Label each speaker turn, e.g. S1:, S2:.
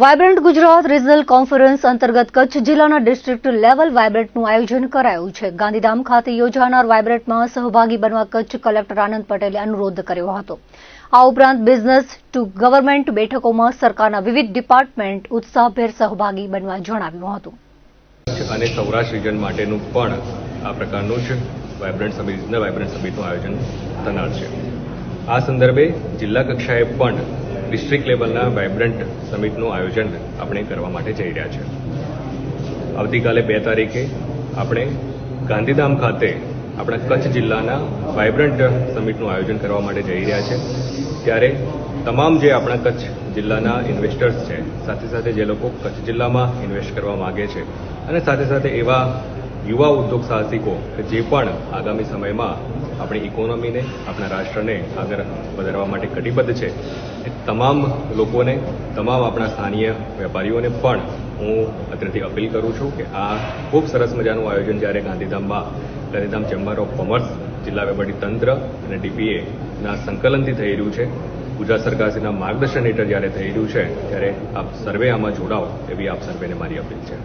S1: Vibrant Gujarat regional conference અંતર્ગત કચ્છ જિલ્લાના district level વાયબ્રન્ટનું આયોજન કરાયું છે. ગાંધીધામ ખાતે યોજાનાર વાયબ્રન્ટમાં સહભાગી બનવા કચ્છ કલેક્ટર આનંદ પટેલે અનુરોધ કર્યો હતો. આ ઉપરાંત બિઝનેસ ટુ ગવર્નમેન્ટ બેઠકોમાં સરકારના વિવિધ ડિપાર્ટમેન્ટ ઉત્સાહભેર સહભાગી બનવા જણાવ્યું હતું.
S2: અને સૌરાષ્ટ્ર રિજન માટેનું પણ આ પ્રકારનું જ વાયબ્રન્ટ સમિટનું આયોજન થનાર છે. આ સંદર્ભે જિલ્લા કક્ષાએ પણ ડિસ્ટ્રિક્ટ લેવલના વાયબ્રન્ટ સમિટનું આયોજન આપણે કરવા માટે જઈ રહ્યા છે. આવતીકાલે 2 તારીખે આપણે ગાંધીધામ ખાતે આપણા કચ્છ જિલ્લાના વાયબ્રન્ટ સમિટનું આયોજન કરવા માટે જઈ રહ્યા છે. ત્યારે તમામ જે આપણા કચ્છ જિલ્લાના ઇન્વેસ્ટર્સ છે, સાથે સાથે જે લોકો કચ્છ જિલ્લામાં ઇન્વેસ્ટ કરવા માગે છે અને સાથે સાથે એવા યુવા ઉદ્યોગ સાહસિકો કે જે પણ આગામી સમયમાં આપણી ઇકોનોમીને, આપણા રાષ્ટ્રને આગળ વધારવા માટે કટિબદ્ધ છે, એ તમામ લોકોને, તમામ આપણા સ્થાનીય વેપારીઓને પણ હું અત્રેથી અપીલ કરું છું કે આ ખૂબ સરસ મજાનું આયોજન જ્યારે ગાંધીધામ ચેમ્બર ઓફ કોમર્સ, જિલ્લા વહીવટી તંત્ર અને ડીપીએના સંકલનથી થઈ રહ્યું છે, ગુજરાત સરકારશ્રીના માર્ગદર્શન હેઠળ જ્યારે થઈ રહ્યું છે, ત્યારે આપ સર્વે આમાં જોડાઓ એવી આપ સર્વેને મારી અપીલ છે.